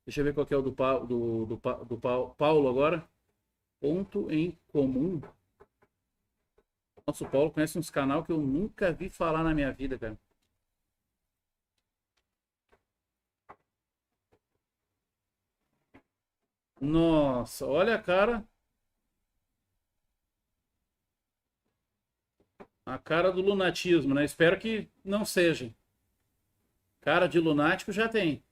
Deixa eu ver qual que é o Paulo agora. Ponto em comum. Nossa, o Paulo conhece uns canal que eu nunca vi falar na minha vida, cara. Nossa, olha a cara. A cara do lunatismo, né? Espero que não seja. Cara de lunático já tem.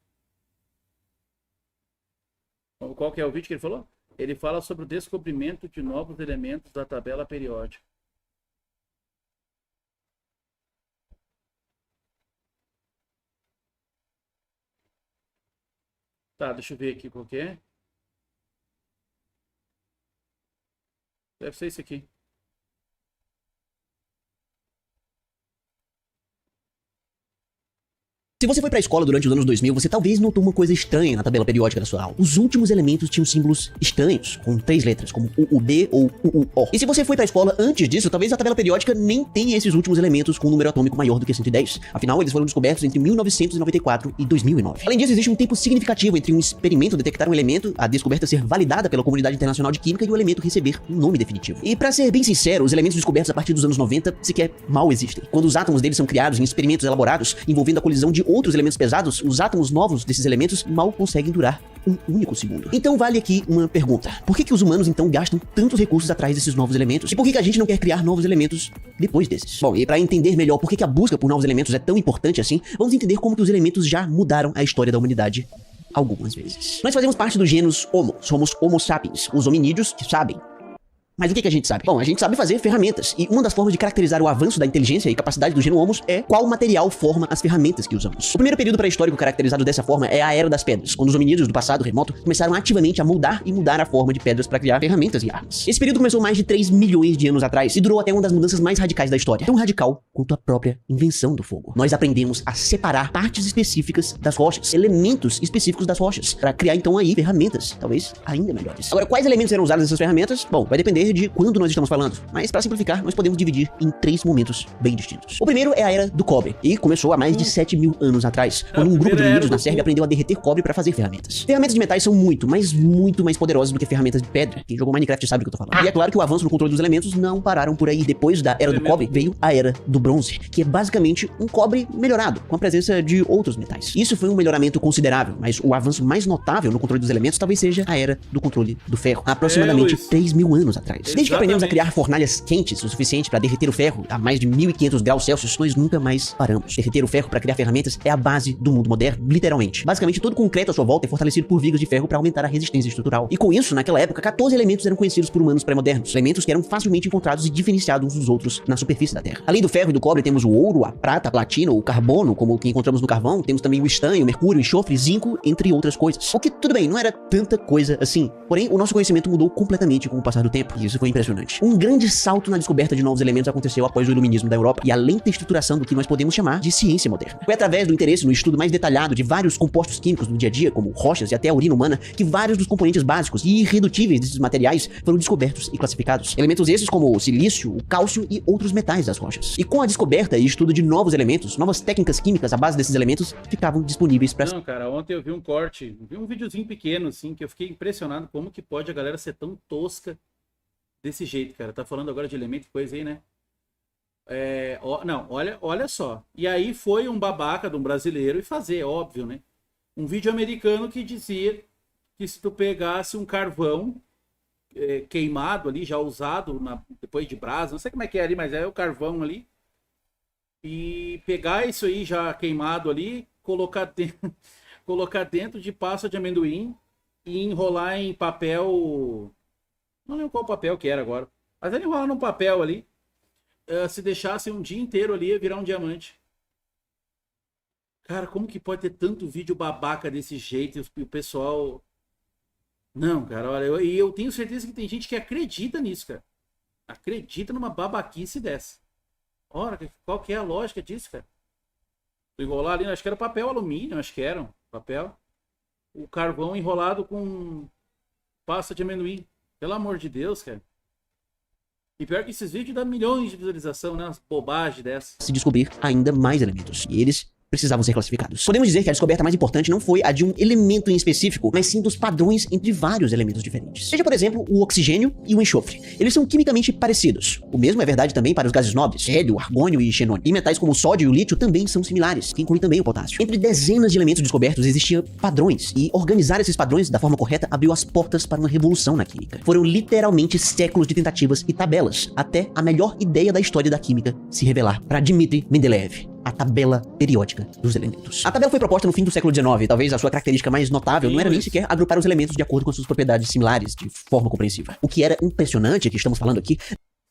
Qual que é o vídeo que ele falou? Ele fala sobre o descobrimento de novos elementos da tabela periódica. Tá, deixa eu ver aqui qual que é. Deve ser esse aqui. Se você foi pra escola durante os anos 2000, você talvez notou uma coisa estranha na tabela periódica da sua aula. Os últimos elementos tinham símbolos estranhos, com 3 letras, como UUB ou UUO. E se você foi pra escola antes disso, talvez a tabela periódica nem tenha esses últimos elementos com um número atômico maior do que 110. Afinal, eles foram descobertos entre 1994 e 2009. Além disso, existe um tempo significativo entre um experimento detectar um elemento, a descoberta ser validada pela comunidade internacional de química e o elemento receber um nome definitivo. E pra ser bem sincero, os elementos descobertos a partir dos anos 90 sequer mal existem. Quando os átomos deles são criados em experimentos elaborados, envolvendo a colisão de outros elementos pesados, os átomos novos desses elementos mal conseguem durar um único segundo. Então vale aqui uma pergunta. Por que os humanos então gastam tantos recursos atrás desses novos elementos? E por que a gente não quer criar novos elementos depois desses? Bom, e para entender melhor por que a busca por novos elementos é tão importante assim, vamos entender como que os elementos já mudaram a história da humanidade algumas vezes. Nós fazemos parte do gênero Homo, somos Homo sapiens, os hominídeos que sabem. Mas o que a gente sabe? Bom, a gente sabe fazer ferramentas, e uma das formas de caracterizar o avanço da inteligência e capacidade do gênero Homo é qual material forma as ferramentas que usamos. O primeiro período pré-histórico caracterizado dessa forma é a Era das Pedras, quando os hominídeos do passado remoto começaram ativamente a moldar e mudar a forma de pedras para criar ferramentas e armas. Esse período começou mais de 3 milhões de anos atrás e durou até uma das mudanças mais radicais da história, tão radical quanto a própria invenção do fogo. Nós aprendemos a separar partes específicas das rochas, elementos específicos das rochas, para criar então aí ferramentas, talvez ainda melhores. Agora, quais elementos eram usados nessas ferramentas? Bom, vai depender de quando nós estamos falando, mas para simplificar, nós podemos dividir em 3 momentos bem distintos. O primeiro é a Era do Cobre, e começou há mais de 7 mil anos atrás, quando um grupo de hominídeos na Sérvia aprendeu a derreter cobre para fazer ferramentas. Ferramentas de metais são muito, mas muito mais poderosas do que ferramentas de pedra. Quem jogou Minecraft sabe do que eu tô falando. E é claro que o avanço no controle dos elementos não pararam por aí. Depois da Era do Cobre, veio a Era do Bronze, que é basicamente um cobre melhorado, com a presença de outros metais. Isso foi um melhoramento considerável, mas o avanço mais notável no controle dos elementos talvez seja a Era do controle do ferro, há aproximadamente 3 mil anos atrás. Desde que aprendemos a criar fornalhas quentes o suficiente para derreter o ferro a mais de 1500 graus Celsius, nós nunca mais paramos. Derreter o ferro para criar ferramentas é a base do mundo moderno, literalmente. Basicamente, todo concreto à sua volta é fortalecido por vigas de ferro para aumentar a resistência estrutural. E com isso, naquela época, 14 elementos eram conhecidos por humanos pré-modernos, elementos que eram facilmente encontrados e diferenciados uns dos outros na superfície da Terra. Além do ferro e do cobre, temos o ouro, a prata, a platina, o carbono, como o que encontramos no carvão, temos também o estanho, o mercúrio, o enxofre, zinco, entre outras coisas. O que, tudo bem, não era tanta coisa assim. Porém, o nosso conhecimento mudou completamente com o passar do tempo, e isso foi impressionante. Um grande salto na descoberta de novos elementos aconteceu após o iluminismo da Europa e a lenta estruturação do que nós podemos chamar de ciência moderna. Foi através do interesse no estudo mais detalhado de vários compostos químicos do dia a dia, como rochas e até a urina humana, que vários dos componentes básicos e irredutíveis desses materiais foram descobertos e classificados. Elementos esses como o silício, o cálcio e outros metais das rochas. E com a descoberta e estudo de novos elementos, novas técnicas químicas à base desses elementos ficavam disponíveis para... Não, cara, ontem eu vi um corte, vi um videozinho pequeno, assim, que eu fiquei impressionado como que pode a galera ser tão tosca desse jeito, cara. Tá falando agora de elemento e coisa aí, né? Não, olha só. E aí foi um babaca de um brasileiro e fazer, óbvio, né? Um vídeo americano que dizia que se tu pegasse um carvão queimado ali, já usado depois de brasa, não sei como é que é ali, mas é o carvão ali, e pegar isso aí já queimado ali, colocar dentro, colocar dentro de pasta de amendoim e enrolar em papel, não lembro qual papel que era agora, mas ele enrola num papel ali, se deixasse um dia inteiro ali, ia virar um diamante. Cara, como que pode ter tanto vídeo babaca desse jeito e o pessoal... Não, cara, olha, eu tenho certeza que tem gente que acredita nisso, cara. Acredita numa babaquice dessa. Ora, qual que é a lógica disso, cara? Enrolar ali, acho que era papel alumínio, acho que era papel. O carvão enrolado com pasta de amendoim. Pelo amor de Deus, cara. E pior que esses vídeos dão milhões de visualização, né? Umas bobagens dessas. se descobrir ainda mais elementos. E eles precisavam ser classificados. Podemos dizer que a descoberta mais importante não foi a de um elemento em específico, mas sim dos padrões entre vários elementos diferentes. Veja, por exemplo, o oxigênio e o enxofre. Eles são quimicamente parecidos. O mesmo é verdade também para os gases nobres, hélio, argônio e xenônio. E metais como o sódio e o lítio também são similares, que incluem também o potássio. Entre dezenas de elementos descobertos existiam padrões, e organizar esses padrões da forma correta abriu as portas para uma revolução na química. Foram literalmente séculos de tentativas e tabelas, até a melhor ideia da história da química se revelar para Dmitri Mendeleev: a tabela periódica dos elementos. A tabela foi proposta no fim do século XIX, talvez a sua característica mais notável não era nem sequer agrupar os elementos de acordo com suas propriedades similares, de forma compreensiva. O que era impressionante, que estamos falando aqui...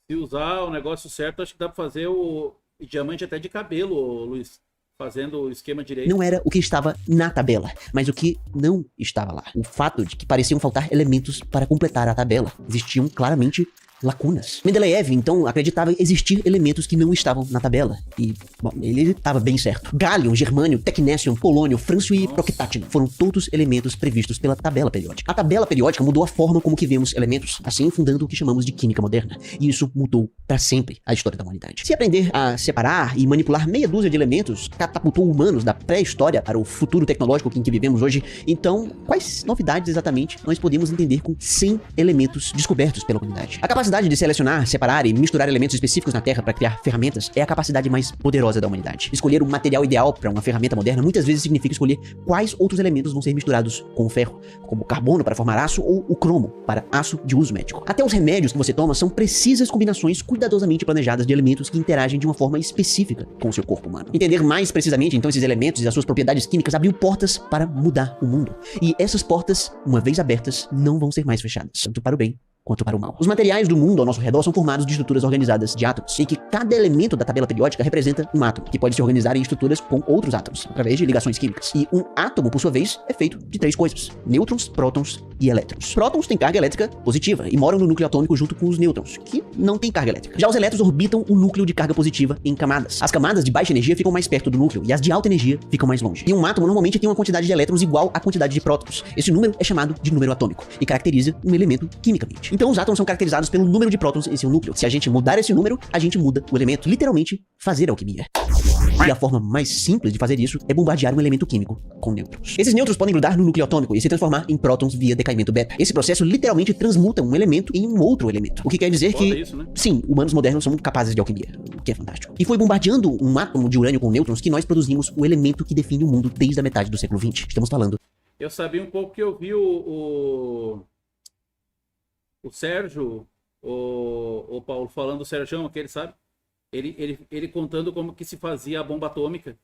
Se usar o negócio certo, acho que dá pra fazer o diamante até de cabelo, Luiz. Fazendo o esquema direito. Não era o que estava na tabela, mas o que não estava lá. O fato de que pareciam faltar elementos para completar a tabela. Existiam claramente lacunas. Mendeleev, então, acreditava existir elementos que não estavam na tabela. E, bom, ele estava bem certo. Gálium, germânio, tecnécio, polônio, frâncio e proctátina foram todos elementos previstos pela tabela periódica. A tabela periódica mudou a forma como que vemos elementos, assim fundando o que chamamos de química moderna. E isso mudou para sempre a história da humanidade. Se aprender a separar e manipular meia dúzia de elementos catapultou humanos da pré-história para o futuro tecnológico em que vivemos hoje, então, quais novidades exatamente nós podemos entender com 100 elementos descobertos pela humanidade? A capacidade de selecionar, separar e misturar elementos específicos na Terra para criar ferramentas é a capacidade mais poderosa da humanidade. Escolher o material ideal para uma ferramenta moderna muitas vezes significa escolher quais outros elementos vão ser misturados com o ferro, como o carbono para formar aço ou o cromo para aço de uso médico. Até os remédios que você toma são precisas combinações cuidadosamente planejadas de elementos que interagem de uma forma específica com o seu corpo humano. Entender mais precisamente então esses elementos e as suas propriedades químicas abriu portas para mudar o mundo. E essas portas, uma vez abertas, não vão ser mais fechadas, tanto para o bem quanto para o mal. Os materiais do mundo ao nosso redor são formados de estruturas organizadas de átomos, e que cada elemento da tabela periódica representa um átomo, que pode se organizar em estruturas com outros átomos, através de ligações químicas. E um átomo, por sua vez, é feito de 3 coisas: nêutrons, prótons e elétrons. Prótons têm carga elétrica positiva e moram no núcleo atômico junto com os nêutrons, que não têm carga elétrica. Já os elétrons orbitam o núcleo de carga positiva em camadas. As camadas de baixa energia ficam mais perto do núcleo, e as de alta energia ficam mais longe. E um átomo normalmente tem uma quantidade de elétrons igual à quantidade de prótons. Esse número é chamado de número atômico, e caracteriza um elemento quimicamente. Então os átomos são caracterizados pelo número de prótons em seu núcleo. Se a gente mudar esse número, a gente muda o elemento. Literalmente, fazer alquimia. E a forma mais simples de fazer isso é bombardear um elemento químico com nêutrons. Esses nêutrons podem grudar no núcleo atômico e se transformar em prótons via decaimento beta. Esse processo literalmente transmuta um elemento em um outro elemento. O que quer dizer que, isso, né? sim, humanos modernos são capazes de alquimia, o que é fantástico. E foi bombardeando um átomo de urânio com nêutrons que nós produzimos o elemento que define o mundo desde a metade do século XX. Estamos falando. Eu sabia um pouco que eu vi o Sérgio, o Paulo, falando do Sérgio, aquele, sabe? Ele contando como que se fazia a bomba atômica.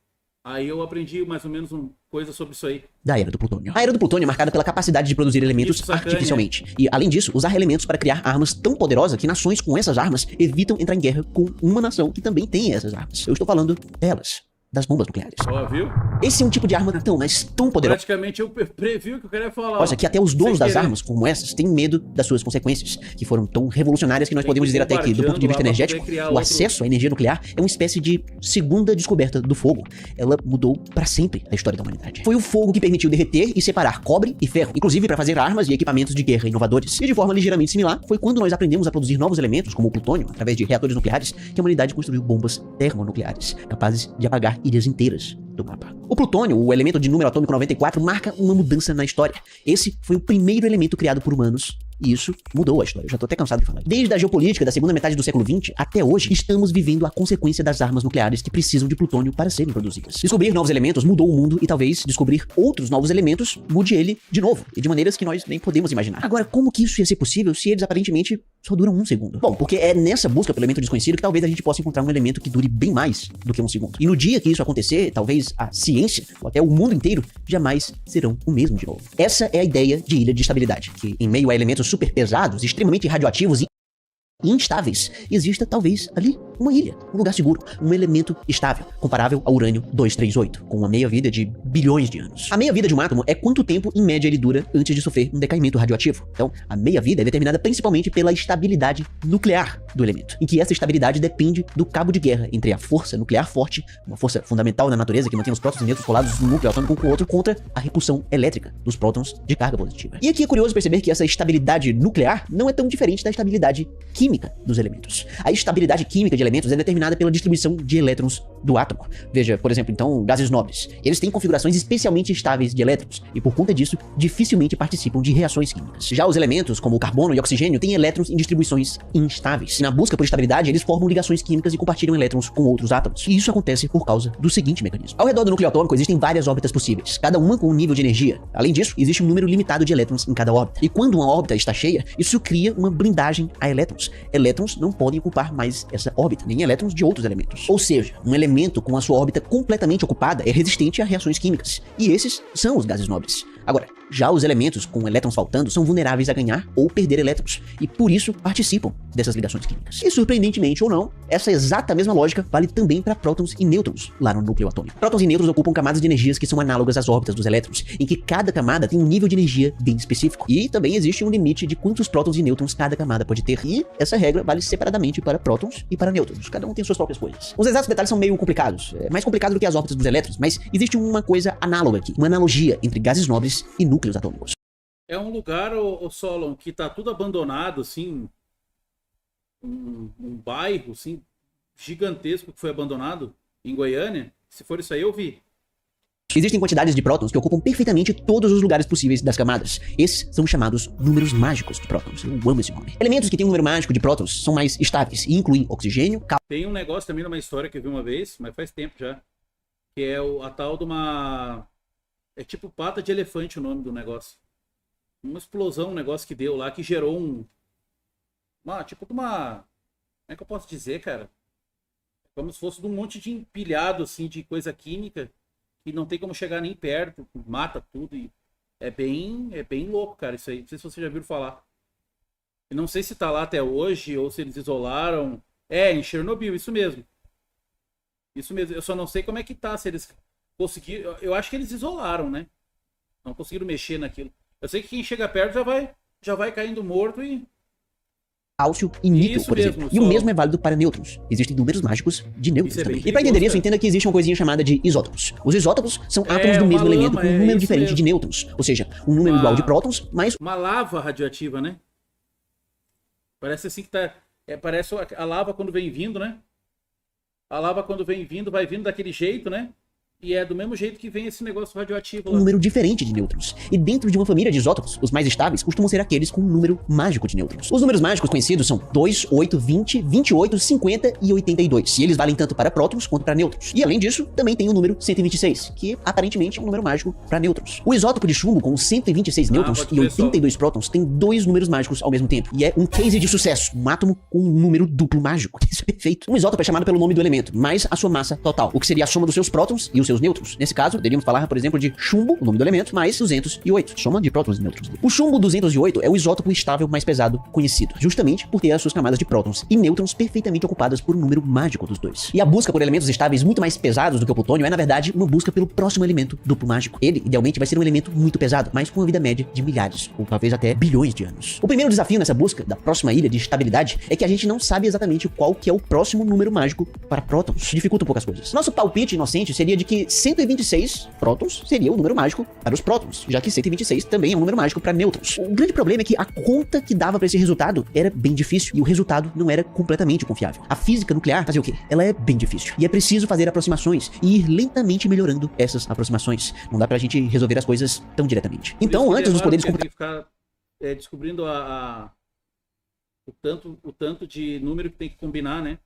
Aí eu aprendi mais ou menos coisa sobre isso aí. Da era do plutônio. A era do plutônio é marcada pela capacidade de produzir elementos artificialmente. E, além disso, usar elementos para criar armas tão poderosas que nações com essas armas evitam entrar em guerra com uma nação que também tem essas armas. Eu estou falando delas. Das bombas nucleares. Ó, viu? Esse é um tipo de arma tão poderosa. Praticamente eu previ o que eu queria falar. Olha, que até os donos das armas, como essas, têm medo das suas consequências, que foram tão revolucionárias que nós podemos dizer até que, do ponto de vista energético, o acesso à energia nuclear é uma espécie de segunda descoberta do fogo. Ela mudou para sempre a história da humanidade. Foi o fogo que permitiu derreter e separar cobre e ferro, inclusive para fazer armas e equipamentos de guerra inovadores. E de forma ligeiramente similar, foi quando nós aprendemos a produzir novos elementos, como o plutônio, através de reatores nucleares, que a humanidade construiu bombas termonucleares, capazes de apagar ilhas inteiras do mapa. O plutônio, o elemento de número atômico 94, marca uma mudança na história. Esse foi o primeiro elemento criado por humanos e isso mudou a história. Eu já tô até cansado de falar. Desde a geopolítica da segunda metade do século XX até hoje, estamos vivendo a consequência das armas nucleares que precisam de plutônio para serem produzidas. Descobrir novos elementos mudou o mundo e talvez descobrir outros novos elementos mude ele de novo e de maneiras que nós nem podemos imaginar. Agora, como que isso ia ser possível se eles aparentemente só duram 1 segundo? Bom, porque é nessa busca pelo elemento desconhecido que talvez a gente possa encontrar um elemento que dure bem mais do que 1 segundo. E no dia que isso acontecer, talvez a ciência, ou até o mundo inteiro, jamais serão o mesmo de novo. Essa é a ideia de ilha de estabilidade, que em meio a elementos super pesados, extremamente radioativos e instáveis, exista talvez ali uma ilha, um lugar seguro, um elemento estável, comparável ao urânio 238, com uma meia-vida de bilhões de anos. A meia-vida de um átomo é quanto tempo, em média, ele dura antes de sofrer um decaimento radioativo. Então, a meia-vida é determinada principalmente pela estabilidade nuclear do elemento, em que essa estabilidade depende do cabo de guerra entre a força nuclear forte, uma força fundamental na natureza que mantém os prótons e nêutrons colados no núcleo atômico um com o outro, contra a repulsão elétrica dos prótons de carga positiva. E aqui é curioso perceber que essa estabilidade nuclear não é tão diferente da estabilidade química dos elementos. A estabilidade química de elementos é determinada pela distribuição de elétrons do átomo. Veja, por exemplo, então, gases nobres. Eles têm configurações especialmente estáveis de elétrons, e por conta disso, dificilmente participam de reações químicas. Já os elementos, como o carbono e oxigênio, têm elétrons em distribuições instáveis. E na busca por estabilidade, eles formam ligações químicas e compartilham elétrons com outros átomos. E isso acontece por causa do seguinte mecanismo. Ao redor do núcleo atômico existem várias órbitas possíveis, cada uma com um nível de energia. Além disso, existe um número limitado de elétrons em cada órbita. E quando uma órbita está cheia, isso cria uma blindagem a elétrons. Elétrons não podem ocupar mais essa órbita, nem elétrons de outros elementos. Ou seja, um elemento com a sua órbita completamente ocupada é resistente a reações químicas. E esses são os gases nobres. Agora, já os elementos com elétrons faltando são vulneráveis a ganhar ou perder elétrons, e por isso participam dessas ligações químicas. E surpreendentemente ou não, essa exata mesma lógica vale também para prótons e nêutrons lá no núcleo atômico. Prótons e nêutrons ocupam camadas de energias que são análogas às órbitas dos elétrons, em que cada camada tem um nível de energia bem específico. E também existe um limite de quantos prótons e nêutrons cada camada pode ter, e essa regra vale separadamente para prótons e para nêutrons. Cada um tem suas próprias coisas. Os exatos detalhes são meio complicados, mais complicado do que as órbitas dos elétrons, mas existe uma coisa análoga aqui, uma analogia entre gases nobres e núcleos atômicos. É um lugar, o Solon, que tá tudo abandonado, assim, um bairro, assim, gigantesco que foi abandonado em Goiânia. Se for isso aí, eu vi. Existem quantidades de prótons que ocupam perfeitamente todos os lugares possíveis das camadas. Esses são chamados números mágicos de prótons. Eu amo esse nome. Elementos que têm um número mágico de prótons são mais estáveis e incluem oxigênio, Tem um negócio também numa história que eu vi uma vez, mas faz tempo já, que é a tal de uma... É tipo pata de elefante o nome do negócio. Uma explosão, um negócio que deu lá, que gerou tipo de uma... Como é que eu posso dizer, cara? Como se fosse de um monte de empilhado, assim, de coisa química, que não tem como chegar nem perto, mata tudo. E é bem louco, cara, isso aí. Não sei se vocês já viram falar. Eu não sei se tá lá até hoje, ou se eles isolaram. É, em Chernobyl, isso mesmo. Isso mesmo. Eu só não sei como é que tá, se eles conseguiram... Eu acho que eles isolaram, né? Não conseguiram mexer naquilo. Eu sei que quem chega perto já vai caindo morto e... cálcio e níquel, Isso por mesmo, exemplo. E o mesmo é válido para nêutrons. Existem números mágicos de nêutrons Isso é também. bem E para entender perigoso, isso, cara. entenda que existe uma coisinha chamada de isótopos. Os isótopos são átomos do uma mesmo elemento lama, com um é número isso diferente mesmo. de nêutrons. Ou seja, um número igual de prótons, mais Uma lava radioativa, né? Parece assim que tá... parece a lava quando vem vindo, né? A lava quando vem vindo, vai vindo daquele jeito, né? E é do mesmo jeito que vem esse negócio radioativo um lá. número diferente de nêutrons. E dentro de uma família de isótopos, os mais estáveis costumam ser aqueles com um número mágico de nêutrons. Os números mágicos conhecidos são 2, 8, 20, 28, 50 e 82. E eles valem tanto para prótons quanto para nêutrons. E além disso, também tem o número 126, que aparentemente é um número mágico para nêutrons. O isótopo de chumbo com 126 nêutrons pode e crer, 82 prótons tem dois números mágicos ao mesmo tempo. E é um case de sucesso, um átomo com um número duplo mágico. Isso é perfeito. Um isótopo é chamado pelo nome do elemento, mais a sua massa total, o que seria a soma dos seus prótons e os seus nêutrons. Nesse caso, poderíamos falar, por exemplo, de chumbo, o nome do elemento, mais 208, soma de prótons e nêutrons. O chumbo 208 é o isótopo estável mais pesado conhecido, justamente por ter as suas camadas de prótons e nêutrons perfeitamente ocupadas por um número mágico dos dois. E a busca por elementos estáveis muito mais pesados do que o plutônio é, na verdade, uma busca pelo próximo elemento duplo mágico. Ele, idealmente, vai ser um elemento muito pesado, mas com uma vida média de milhares, ou talvez até bilhões de anos. O primeiro desafio nessa busca da próxima ilha de estabilidade é que a gente não sabe exatamente qual que é o próximo número mágico para prótons. Dificulta um pouco as coisas. Nosso palpite inocente seria de que 126 prótons seria o número mágico para os prótons, já que 126 também é um número mágico para nêutrons. O grande problema é que a conta que dava para esse resultado era bem difícil e o resultado não era completamente confiável. A física nuclear fazia o quê? Ela é bem difícil e é preciso fazer aproximações e ir lentamente melhorando essas aproximações. Não dá pra gente resolver as coisas tão diretamente. Então, antes dos poderes computacionais ficar descobrindo o tanto de número que tem que combinar, né?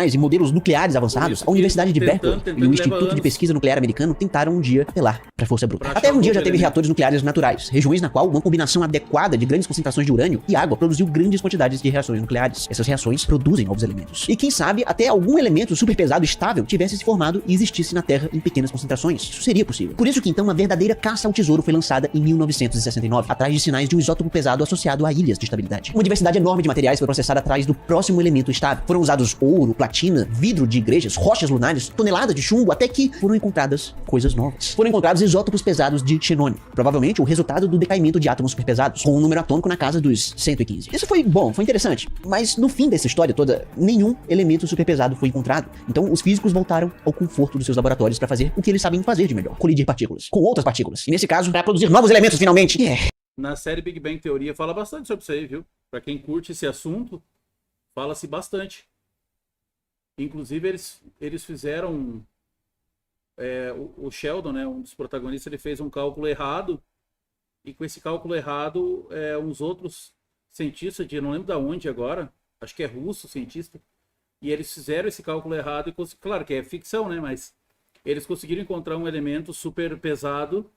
e modelos nucleares avançados, a Universidade de Berkeley e o Instituto de Pesquisa Nuclear Americano tentaram um dia apelar para a força bruta. Até um dia já teve reatores nucleares naturais, regiões na qual uma combinação adequada de grandes concentrações de urânio e água produziu grandes quantidades de reações nucleares. Essas reações produzem novos elementos. E quem sabe até algum elemento super pesado estável tivesse se formado e existisse na Terra em pequenas concentrações. Isso seria possível. Por isso que então uma verdadeira caça ao tesouro foi lançada em 1969, atrás de sinais de um isótopo pesado associado a ilhas de estabilidade. Uma diversidade enorme de materiais foi processada atrás do próximo elemento estável. Foram usados ouro, platina, vidro de igrejas, rochas lunares, toneladas de chumbo, até que foram encontradas coisas novas. Foram encontrados isótopos pesados de xenônio, provavelmente o resultado do decaimento de átomos superpesados, com um número atômico na casa dos 115. Isso foi bom, foi interessante, mas no fim dessa história toda, nenhum elemento superpesado foi encontrado. Então os físicos voltaram ao conforto dos seus laboratórios para fazer o que eles sabem fazer de melhor, colidir partículas com outras partículas. E nesse caso, para produzir novos elementos finalmente. Na série Big Bang Teoria fala bastante sobre isso aí, viu? Pra quem curte esse assunto, fala-se bastante. Inclusive, eles fizeram... o Sheldon, né, um dos protagonistas, ele fez um cálculo errado. E com esse cálculo errado, uns outros cientistas, não lembro de onde agora, acho que é russo, cientista, e eles fizeram esse cálculo errado, e claro que é ficção, né, mas eles conseguiram encontrar um elemento super pesado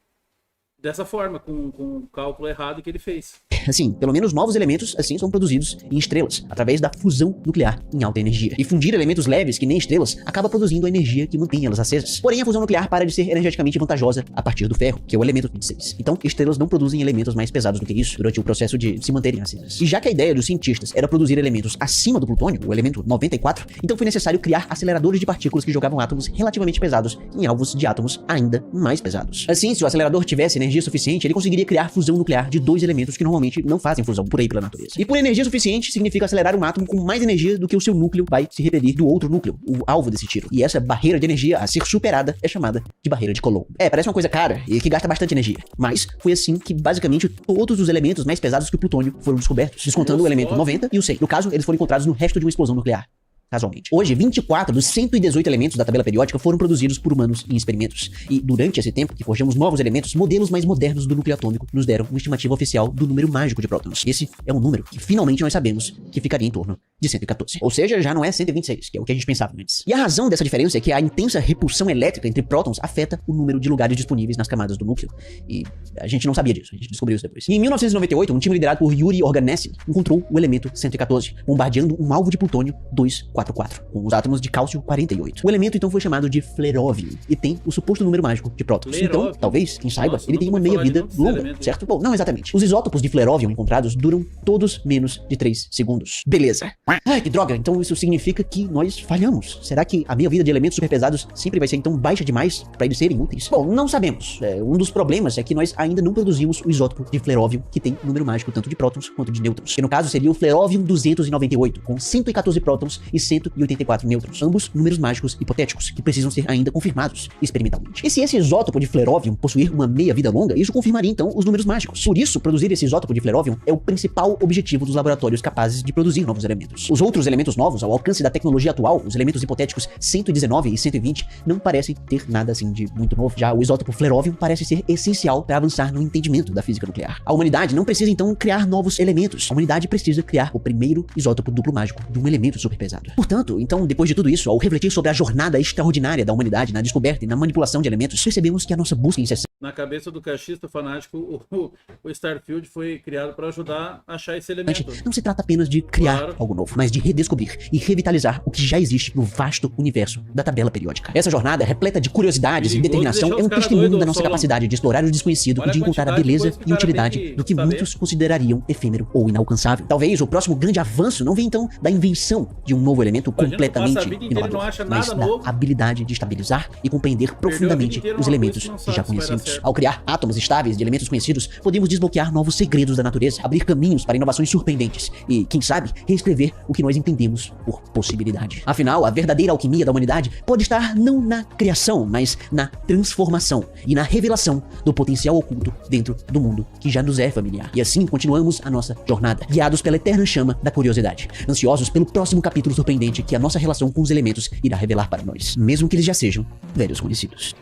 dessa forma, com o cálculo errado que ele fez. Assim, pelo menos novos elementos assim são produzidos em estrelas, através da fusão nuclear em alta energia. E fundir elementos leves, que nem estrelas, acaba produzindo a energia que mantém elas acesas. Porém, a fusão nuclear para de ser energeticamente vantajosa a partir do ferro, que é o elemento 26. Então, estrelas não produzem elementos mais pesados do que isso durante o processo de se manterem acesas. E já que a ideia dos cientistas era produzir elementos acima do plutônio, o elemento 94, então foi necessário criar aceleradores de partículas que jogavam átomos relativamente pesados em alvos de átomos ainda mais pesados. Assim, se o acelerador tivesse energia suficiente, ele conseguiria criar fusão nuclear de dois elementos que normalmente não fazem fusão por aí pela natureza. E por energia suficiente significa acelerar um átomo com mais energia do que o seu núcleo vai se repelir do outro núcleo, o alvo desse tiro. E essa barreira de energia a ser superada é chamada de barreira de Coulomb. Parece uma coisa cara e que gasta bastante energia, mas foi assim que basicamente todos os elementos mais pesados que o plutônio foram descobertos, descontando o elemento 90 e o 100. No caso, eles foram encontrados no resto de uma explosão nuclear. Casualmente. Hoje, 24 dos 118 elementos da tabela periódica foram produzidos por humanos em experimentos. E durante esse tempo que forjamos novos elementos, modelos mais modernos do núcleo atômico nos deram uma estimativa oficial do número mágico de prótons. Esse é um número que finalmente nós sabemos que ficaria em torno de 114. Ou seja, já não é 126, que é o que a gente pensava antes. E a razão dessa diferença é que a intensa repulsão elétrica entre prótons afeta o número de lugares disponíveis nas camadas do núcleo. E a gente não sabia disso, a gente descobriu isso depois. E em 1998, um time liderado por Yuri Organessin encontrou o elemento 114, bombardeando um alvo de plutônio 244, com os átomos de cálcio 48. O elemento então foi chamado de fleróvio e tem o suposto número mágico de prótons. Então, talvez, quem saiba, ele tem uma meia-vida longa, certo? Bom, não exatamente. Os isótopos de fleróvio encontrados duram todos menos de 3 segundos. Beleza. Ai, que droga, então isso significa que nós falhamos. Será que a meia-vida de elementos superpesados sempre vai ser então baixa demais para eles serem úteis? Bom, não sabemos. Um dos problemas é que nós ainda não produzimos o isótopo de fleróvio, que tem número mágico tanto de prótons quanto de nêutrons. Que no caso seria o fleróvio 298, com 114 prótons e 184 nêutrons. Ambos números mágicos hipotéticos, que precisam ser ainda confirmados experimentalmente. E se esse isótopo de fleróvio possuir uma meia-vida longa, isso confirmaria então os números mágicos. Por isso, produzir esse isótopo de fleróvio é o principal objetivo dos laboratórios capazes de produzir novos elementos. Os outros elementos novos, ao alcance da tecnologia atual, os elementos hipotéticos 119 e 120, não parecem ter nada assim de muito novo. Já o isótopo fleróvio parece ser essencial para avançar no entendimento da física nuclear. A humanidade não precisa então criar novos elementos. A humanidade precisa criar o primeiro isótopo duplo mágico de um elemento superpesado. Portanto, então, depois de tudo isso, ao refletir sobre a jornada extraordinária da humanidade na descoberta e na manipulação de elementos, percebemos que a nossa busca incessante... Na cabeça do cachista fanático, o Starfield foi criado para ajudar a achar esse elemento. Não se trata apenas de criar algo novo, mas de redescobrir e revitalizar o que já existe no vasto universo da tabela periódica. Essa jornada, repleta de curiosidades e determinação, é um testemunho da nossa capacidade de explorar o desconhecido e de encontrar a beleza e utilidade do que muitos considerariam efêmero ou inalcançável. Talvez o próximo grande avanço não venha então da invenção de um novo elemento completamente inovador, mas da habilidade de estabilizar e compreender profundamente os elementos que já conhecemos. Ao criar átomos estáveis de elementos conhecidos, podemos desbloquear novos segredos da natureza, abrir caminhos para inovações surpreendentes e, quem sabe, reescrever o que nós entendemos por possibilidade. Afinal, a verdadeira alquimia da humanidade pode estar não na criação, mas na transformação e na revelação do potencial oculto dentro do mundo que já nos é familiar. E assim continuamos a nossa jornada, guiados pela eterna chama da curiosidade, ansiosos pelo próximo capítulo surpreendente que a nossa relação com os elementos irá revelar para nós, mesmo que eles já sejam velhos conhecidos.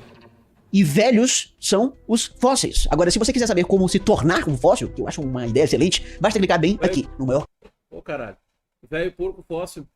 E velhos são os fósseis. Agora, se você quiser saber como se tornar um fóssil, que eu acho uma ideia excelente, basta clicar bem aqui, no maior... Ô, caralho. Velho porco fóssil.